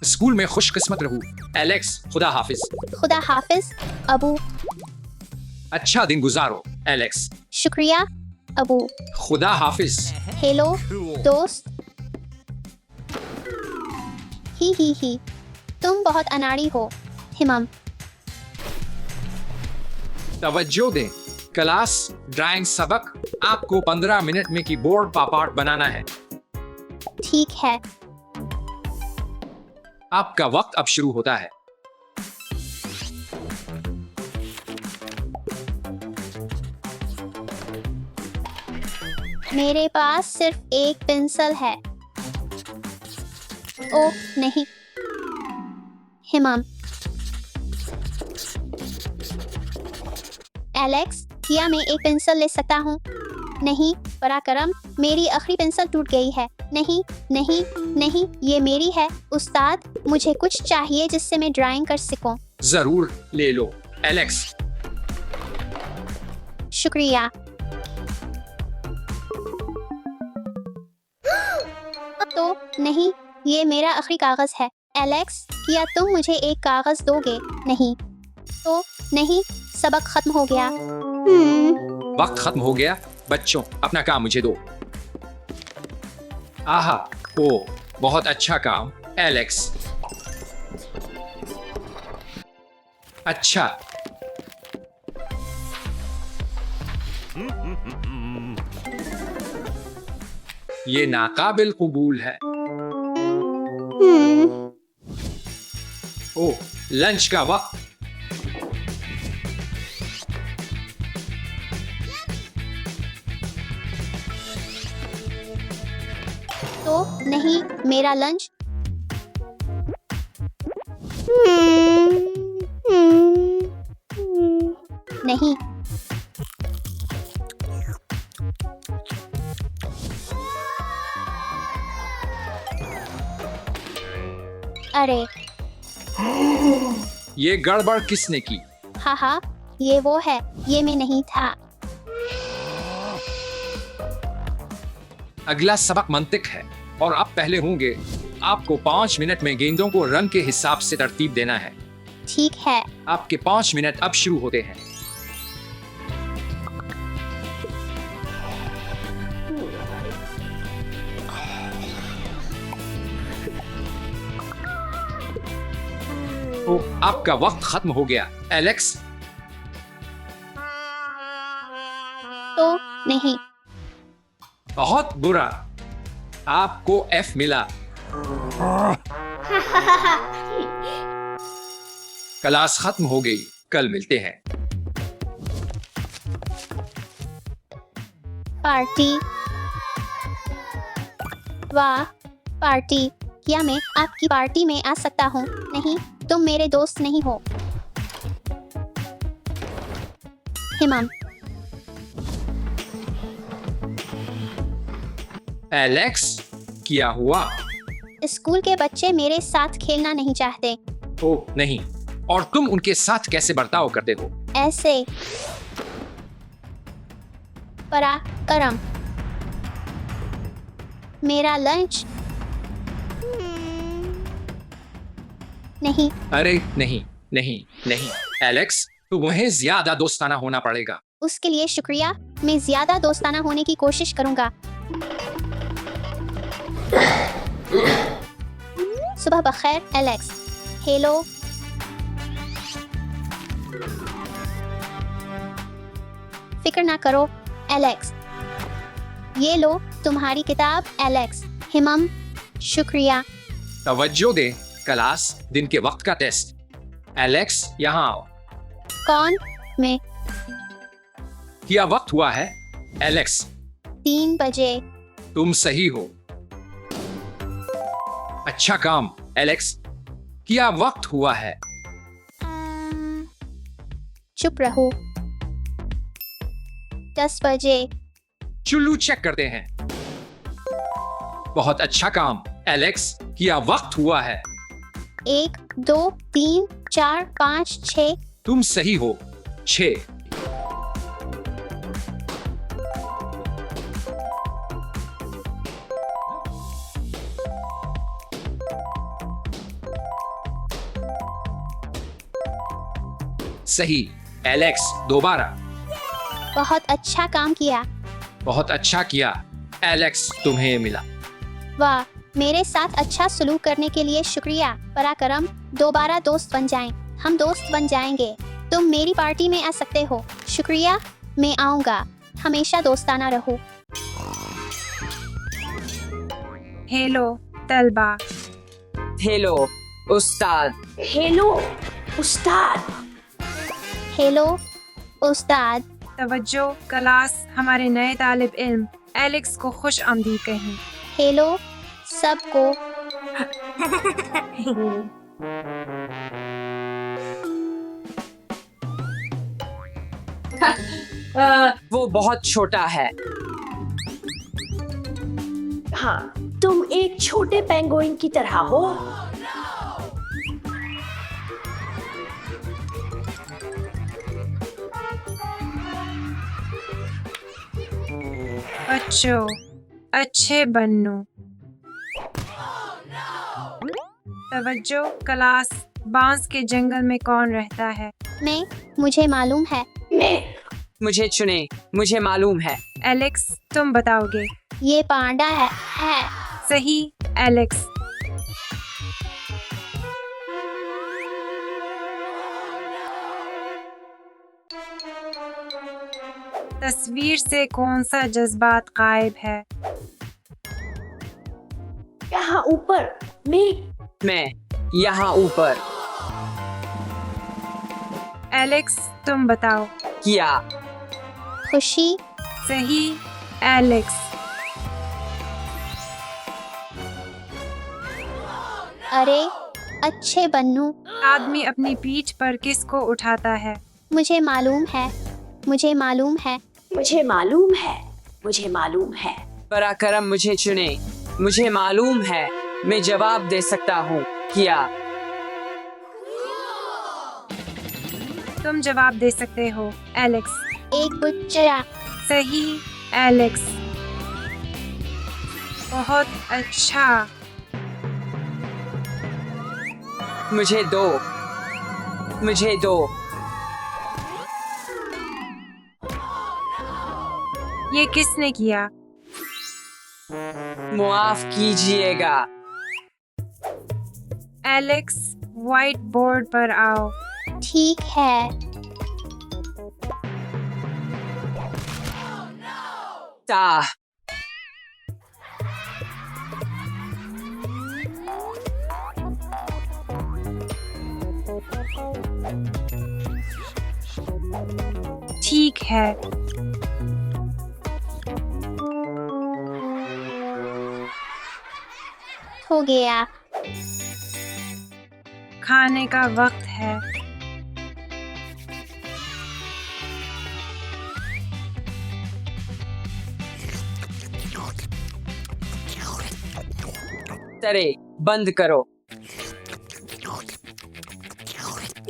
School में खुशकिस्मत रहूं। एलेक्स, खुदा हाफिज। खुदा हाफिज अबू। अच्छा दिन गुजारो एलेक्स। शुक्रिया अबू। खुदा हाफिज। हेलो दोस्त। ही तुम बहुत अनाड़ी हो हिमम। तवज्जो दें क्लास, ड्राइंग सबक। आपको 15 मिनट में कीबोर्ड पापार्ट बनाना है। ठीक है। आपका वक्त अब शुरू होता है। मेरे पास सिर्फ एक पेंसिल है। ओह नहीं हिमम। एलेक्स, क्या मैं एक पेंसिल ले सकता हूँ? नहीं पराक्रम, मेरी आखिरी पेंसिल टूट गई है। नहीं नहीं नहीं, ये मेरी है। उस्ताद, मुझे कुछ चाहिए जिससे मैं ड्राइंग कर सकूं। जरूर ले लो एलेक्स। शुक्रिया। तो नहीं, ये मेरा आखिरी कागज है। एलेक्स, क्या तुम मुझे एक कागज दोगे? नहीं तो नहीं, सबक खत्म हो गया। वक्त खत्म हो गया। बच्चों, अपना काम मुझे दो। आहा, ओ बहुत अच्छा काम एलेक्स। अच्छा, ये नाकाबिल कबूल है। ओ, लंच का वक्त। तो नहीं, मेरा लंच। नहीं अरे ये गड़बड़ किसने की? हाँ, ये वो है, ये मैं नहीं था। अगला सबक मंतिक है और अब पहले होंगे। आपको 5 मिनट में गेंदों को रंग के हिसाब से तरतीब देना है। ठीक है। आपके 5 मिनट अब शुरू होते हैं। तो आपका वक्त खत्म हो गया एलेक्स। तो नहीं। बहुत बुरा, आपको F मिला। क्लास खत्म हो गई, कल मिलते हैं। पार्टी। वाह पार्टी, क्या मैं आपकी पार्टी में आ सकता हूँ? नहीं, तुम मेरे दोस्त नहीं हो। हिमम। एलेक्स, क्या हुआ? स्कूल के बच्चे मेरे साथ खेलना नहीं चाहते। ओह नहीं, और तुम उनके साथ कैसे बर्ताव करते हो? ऐसे। पराक्रम। मेरा लंच। नहीं अरे नहीं नहीं नहीं एलेक्स, तुम्हें ज्यादा दोस्ताना होना पड़ेगा। उसके लिए शुक्रिया, मैं ज्यादा दोस्ताना होने की कोशिश करूंगा। सुबह बखैर एलेक्स। हेलो। फिक्र ना करो एलेक्स। ये लो तुम्हारी किताब एलेक्स। हिमम। शुक्रिया। तवज्जो दे क्लास, दिन के वक्त का टेस्ट। एलेक्स, यहाँ आओ। कौन? मैं। क्या वक्त हुआ है एलेक्स? 3 बजे। तुम सही हो। अच्छा काम एलेक्स। क्या वक्त हुआ है? चुप रहो। 10 बजे। चुल्लू चेक करते हैं। बहुत अच्छा काम एलेक्स। क्या वक्त हुआ है? 1 2 3 4 5 6। तुम सही हो। 6। सही। एलेक्स दोबारा। बहुत अच्छा काम किया। बहुत अच्छा किया। एलेक्स तुम्हें मिला। वाह, मेरे साथ अच्छा सलूक करने के लिए शुक्रिया। पराक्रम, दोबारा दोस्त बन जाएं। हम दोस्त बन जाएंगे। तुम मेरी पार्टी में आ सकते हो। शुक्रिया, मैं आऊँगा। हमेशा दोस्ताना रहो। हेलो तलबा। हेलो उस्ताद। हेलो उस्ताद। हेलो उस्ताद। तवज्जो क्लास, हमारे नए तालिब इल्म एलेक्स को खुश आमदीद कहें। हेलो सबको। वो बहुत छोटा है। हाँ, तुम एक छोटे पेंगुइन की तरह हो। बच्चों, अच्छे बनो। तवज्जो क्लास, बांस के जंगल में कौन रहता है? मुझे मालूम है। मैं मुझे चुने, मुझे मालूम है। एलेक्स, तुम बताओगे। ये पांडा है। सही एलेक्स। तस्वीर से कौन सा जज्बात गायब है? यहाँ ऊपर। मैं यहाँ ऊपर। एलेक्स, तुम बताओ। किया। खुशी। सही एलेक्स। अरे अच्छे बन्नू। आदमी अपनी पीठ पर किसको उठाता है? मुझे मालूम है। मुझे मालूम है। मुझे मालूम है। मुझे मालूम है। पराक्रम, मुझे चुने, मुझे मालूम है। मैं जवाब दे सकता हूँ। किया। तुम जवाब दे सकते हो एलेक्स। एक बुच्चा। सही एलेक्स। बहुत अच्छा। मुझे दो, मुझे दो। ये किसने किया? मुआफ कीजिएगा। एलेक्स, व्हाइट बोर्ड पर आओ। ठीक है। ता। ठीक है। हो गया। खाने का वक्त है। तरे बंद करो।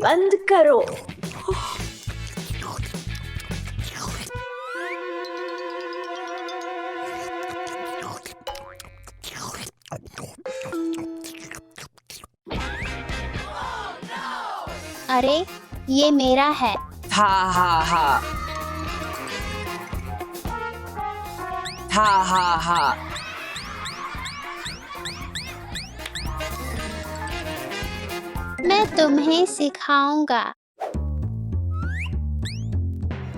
बंद करो। अरे ये मेरा है। हा हा हा। हा हा हा। मैं तुम्हें सिखाऊंगा।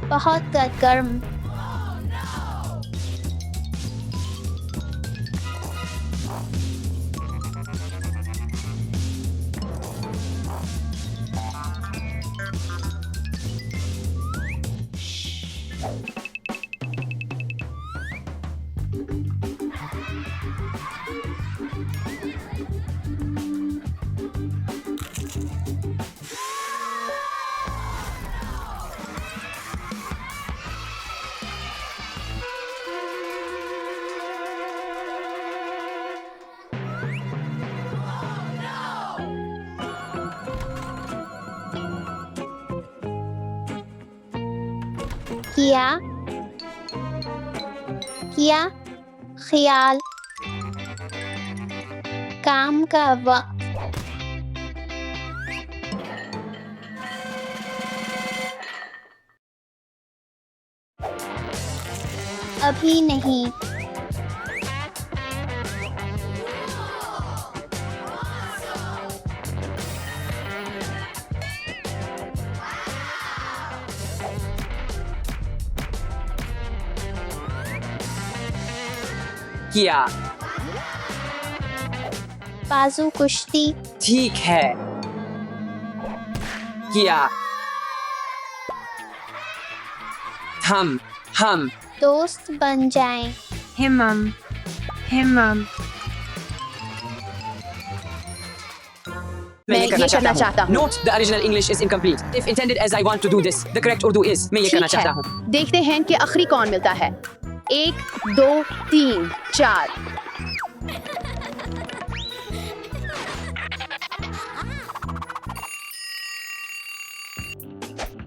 बहुत गर्म। किया किया ख्याल काम का वक्त अभी नहीं। किया। बाजू कुश्ती। ठीक है। किया। हम दोस्त बन जाएं। हिमम हिमम मैं ये करना चाहता हूँ। Note: the original English is incomplete. If intended as I want to do this, the correct Urdu is मैं ये करना ठीक है। चाहता हूँ। देखते हैं कि आखिरी कौन मिलता है। 1 2 3 4।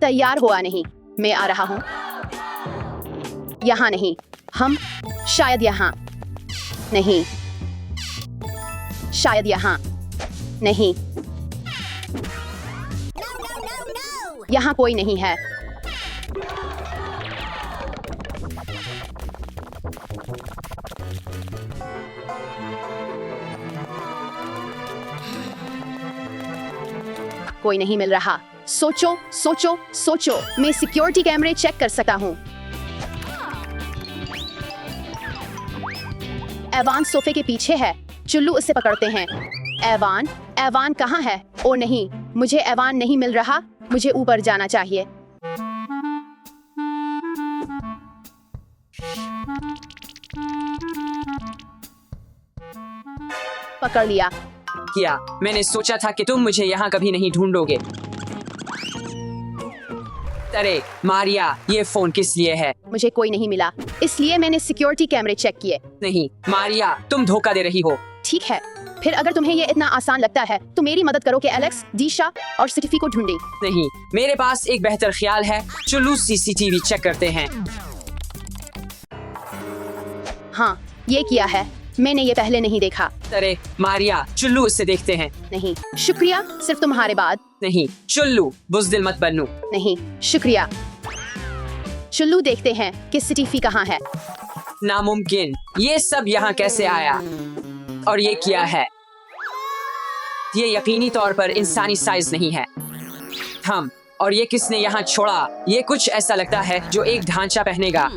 तैयार हुआ नहीं। मैं आ रहा हूँ। यहाँ नहीं। हम शायद यहाँ नहीं। शायद यहाँ नहीं। यहाँ कोई नहीं है। कोई नहीं मिल रहा। सोचो सोचो सोचो। मैं सिक्योरिटी कैमरे चेक कर सकता हूँ। एवान सोफे के पीछे है। चुल्लू उसे पकड़ते हैं। एवान एवान कहाँ है? ओ नहीं, मुझे एवान नहीं मिल रहा। मुझे ऊपर जाना चाहिए। पकड़ लिया। किया। मैंने सोचा था कि तुम मुझे यहाँ कभी नहीं ढूंढोगे। अरे मारिया, ये फोन किस लिए है? मुझे कोई नहीं मिला, इसलिए मैंने सिक्योरिटी कैमरे चेक किए। नहीं मारिया, तुम धोखा दे रही हो। ठीक है, फिर अगर तुम्हें ये इतना आसान लगता है तो मेरी मदद करो कि एलेक्स, दीशा और सिटिफी को ढूंढें। नहीं, मेरे पास एक बेहतर ख्याल है। चलो सीसीटीवी चेक करते हैं। हाँ, ये किया है। मैंने ये पहले नहीं देखा। अरे मारिया, चुल्लू इससे देखते हैं। नहीं शुक्रिया, सिर्फ तुम्हारे बाद। नहीं चुल्लू, बुज़दिल मत बनू। नहीं शुक्रिया। चुल्लू देखते हैं कि सिटिफी कहाँ है। नामुमकिन, ये सब यहाँ कैसे आया? और ये क्या है? ये यकीनी तौर पर इंसानी साइज नहीं है। हम और ये किसने यहाँ छोड़ा? ये कुछ ऐसा लगता है जो एक ढांचा पहनेगा।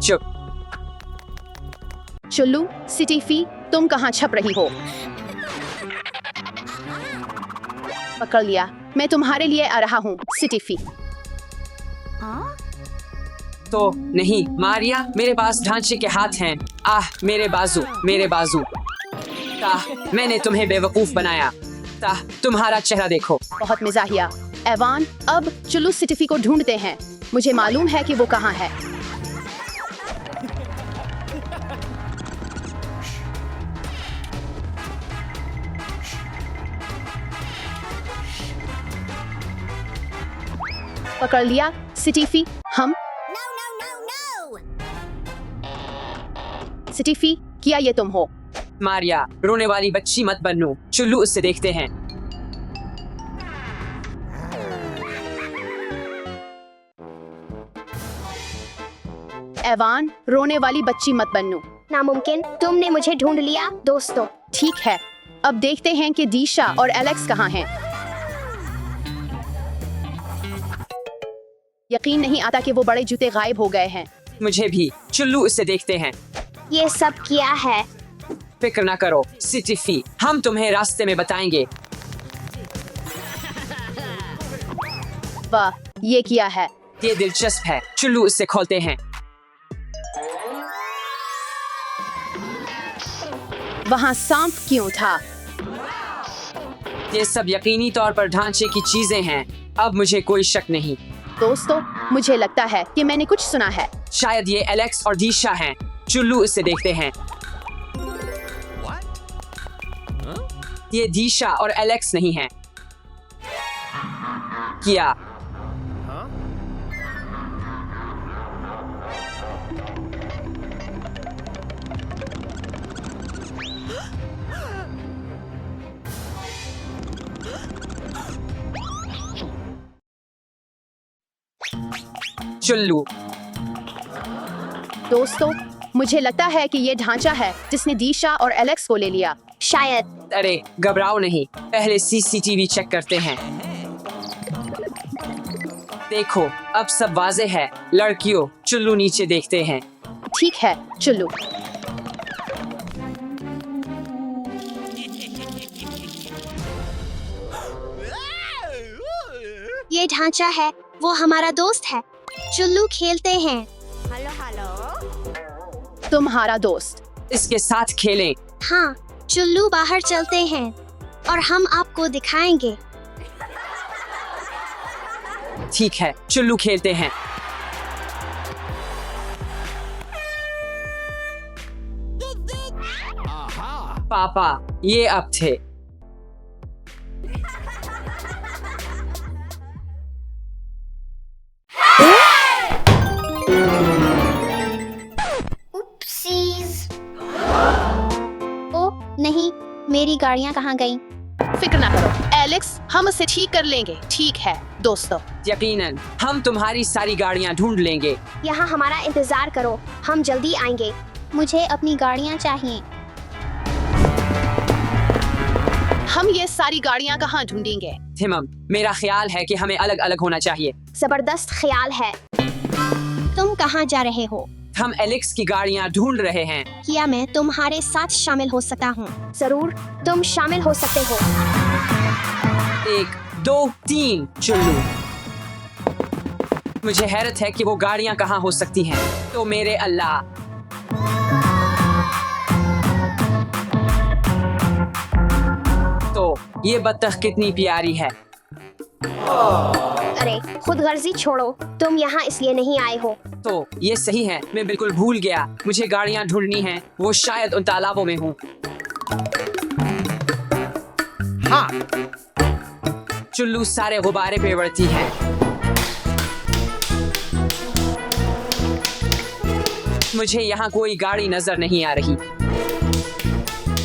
चुप। चुल्लू, सिटिफी, तुम कहाँ छप रही हो? पकड़ लिया। मैं तुम्हारे लिए आ रहा हूँ, सिटिफी। तो नहीं मारिया, मेरे पास ढांचे के हाथ हैं। आह मेरे बाजू, मेरे बाजू। ताह, मैंने तुम्हें बेवकूफ बनाया। ताह, तुम्हारा चेहरा देखो। बहुत मिजाहिया। एवान, अब चुल्लू सिटिफी को ढूंढते हैं। मुझे मालूम है कि वो कहाँ है। पकड़ लिया, सिटिफी। हम सिटिफी, क्या ये तुम हो? मारिया, रोने वाली बच्ची मत बनू। चुल्लू उससे देखते हैं। एवान, रोने वाली बच्ची मत बनू। नामुमकिन, तुमने मुझे ढूंढ लिया दोस्तों। ठीक है, अब देखते हैं कि दीशा और एलेक्स कहाँ हैं। यकीन नहीं आता कि वो बड़े जूते गायब हो गए हैं। मुझे भी। चुल्लू उससे देखते हैं। ये सब क्या है? फिक्र ना करो सिटिफी, हम तुम्हें रास्ते में बताएंगे। वाह, ये क्या है? ये दिलचस्प है। चुल्लू इससे खोलते हैं। वहाँ सांप क्यों था? ये सब यकीनी तौर पर ढांचे की चीजें हैं। अब मुझे कोई शक नहीं। दोस्तों, मुझे लगता है कि मैंने कुछ सुना है। शायद ये एलेक्स और दीशा हैं। चुल्लू इससे देखते हैं। ये दीशा और एलेक्स नहीं हैं। किया। चुल्लू। दोस्तों, मुझे लगता है कि ये ढांचा है जिसने दीशा और एलेक्स को ले लिया। शायद। अरे घबराओ नहीं, पहले सीसीटीवी चेक करते हैं। देखो, अब सब वाजे है। लड़कियों, चुल्लू नीचे देखते हैं। ठीक है, चुल्लू। ये ढांचा है, वो हमारा दोस्त है। चुल्लू खेलते हैं। तुम्हारा दोस्त। इसके साथ खेलें। हाँ, चुल्लू बाहर चलते हैं और हम आपको दिखाएंगे। ठीक है, चुल्लू खेलते हैं। पापा, ये अब थे। ओ नहीं, मेरी गाड़ियाँ कहाँ गईं? फिक्र ना करो एलेक्स, हम इसे ठीक कर लेंगे। ठीक है दोस्तों। यकीनन हम तुम्हारी सारी गाड़ियाँ ढूंढ लेंगे। यहाँ हमारा इंतजार करो, हम जल्दी आएंगे। मुझे अपनी गाड़ियाँ चाहिए। हम ये सारी गाड़ियाँ कहाँ ढूंढेंगे? थिमम, मेरा ख्याल है कि हमें अलग अलग होना चाहिए। जबरदस्त ख्याल है। तुम कहाँ जा रहे हो? हम एलेक्स की गाड़ियाँ ढूंढ रहे हैं। क्या मैं तुम्हारे साथ शामिल हो सकता हूँ? जरूर, तुम शामिल हो सकते हो। 1, 2, 3 चुल्लू। मुझे हैरत है कि वो गाड़ियाँ कहाँ हो सकती हैं। तो मेरे अल्लाह, तो ये बत्तख कितनी प्यारी है। अरे खुद गर्जी छोड़ो, तुम यहाँ इसलिए नहीं आए हो। तो ये सही है, मैं बिल्कुल भूल गया। मुझे गाड़ियाँ ढूंढनी हैं। वो शायद उन तालाबों में हूँ। हाँ, चुल्लू सारे गुब्बारे पे उड़ती है। मुझे यहाँ कोई गाड़ी नजर नहीं आ रही।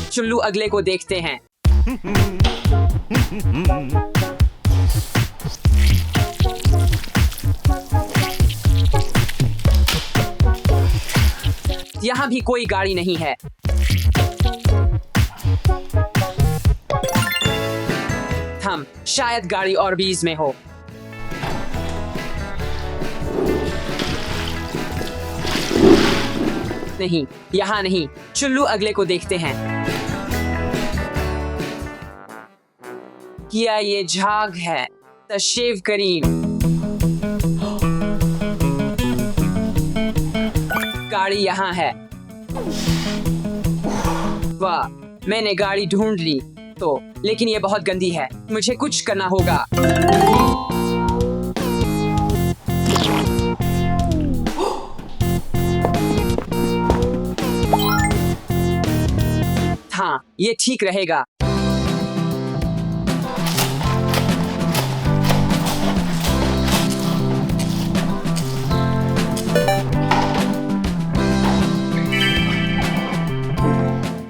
चुल्लू अगले को देखते हैं। यहाँ भी कोई गाड़ी नहीं है। हम शायद गाड़ी और बीज में हो। नहीं, यहाँ नहीं। चुल्लू अगले को देखते हैं। क्या ये झाग है? तशरीफ करीम। गाड़ी यहाँ है। वाह, मैंने गाड़ी ढूंढ ली। तो लेकिन ये बहुत गंदी है। मुझे कुछ करना होगा। हाँ, ये ठीक रहेगा।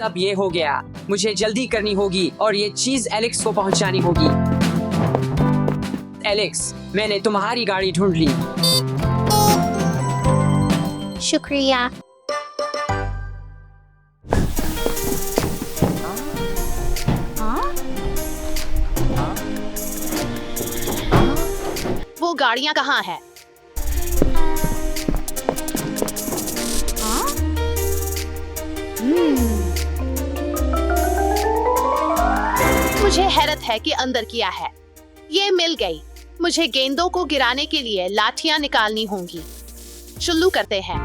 अब ये हो गया। मुझे जल्दी करनी होगी और ये चीज एलेक्स को पहुंचानी होगी। एलेक्स, मैंने तुम्हारी गाड़ी ढूंढ ली। शुक्रिया। वो गाड़ियाँ कहाँ हैं? मुझे हैरत है कि अंदर किया है। ये मिल गई। मुझे गेंदों को गिराने के लिए लाठियां निकालनी होंगी। शुरू करते हैं।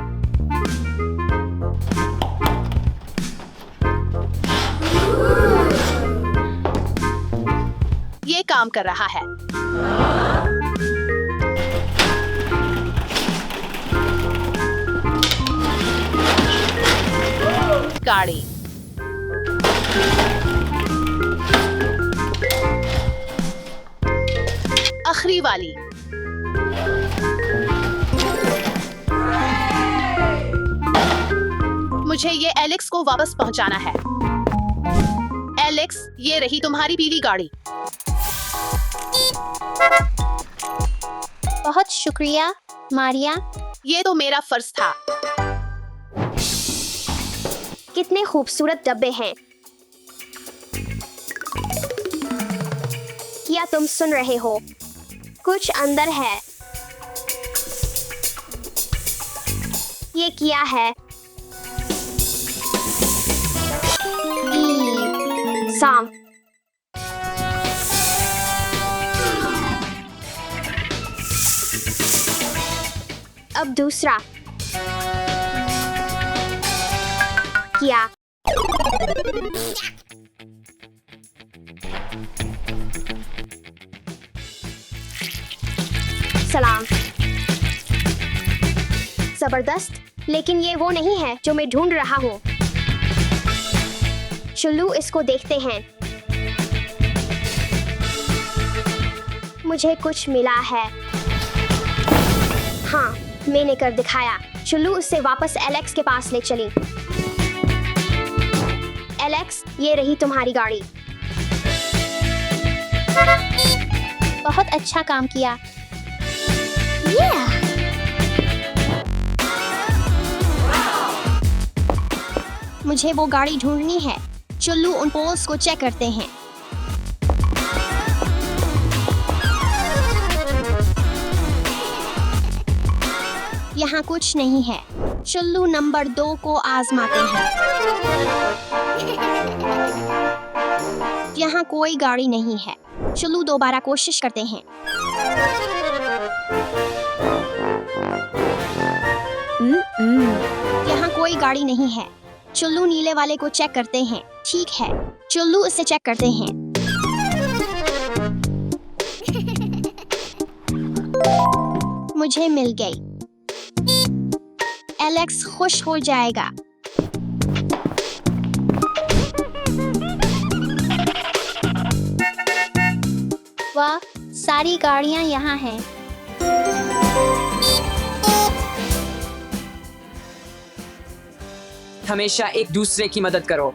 ये काम कर रहा है। गाड़ी। आखिरी वाली। मुझे ये एलेक्स को वापस पहुंचाना है। एलेक्स, ये रही तुम्हारी पीली गाड़ी। बहुत शुक्रिया। मारिया, ये तो मेरा फर्ज था। कितने खूबसूरत डब्बे हैं। क्या तुम सुन रहे हो? कुछ अंदर है। ये क्या है? सांप। अब दूसरा। क्या? सलाम। जबरदस्त, लेकिन ये वो नहीं है जो मैं ढूंढ रहा हूँ। चलो इसको देखते हैं। मुझे कुछ मिला है। हाँ, मैंने कर दिखाया। चलो उसे वापस एलेक्स के पास ले चली। एलेक्स, ये रही तुम्हारी गाड़ी। बहुत अच्छा काम किया। मुझे वो गाड़ी ढूंढनी है। चलो उन पोल्स को चेक करते हैं। यहाँ कुछ नहीं है। चलो नंबर 2 को आजमाते हैं। यहाँ कोई गाड़ी नहीं है। चलो दोबारा कोशिश करते हैं। यहाँ कोई गाड़ी नहीं है। चलो नीले वाले को चेक करते हैं। ठीक है, चलो इसे चेक करते हैं। मुझे मिल गई। एलेक्स खुश हो जाएगा। वाह, सारी गाड़ियां यहाँ हैं। हमेशा एक दूसरे की मदद करो।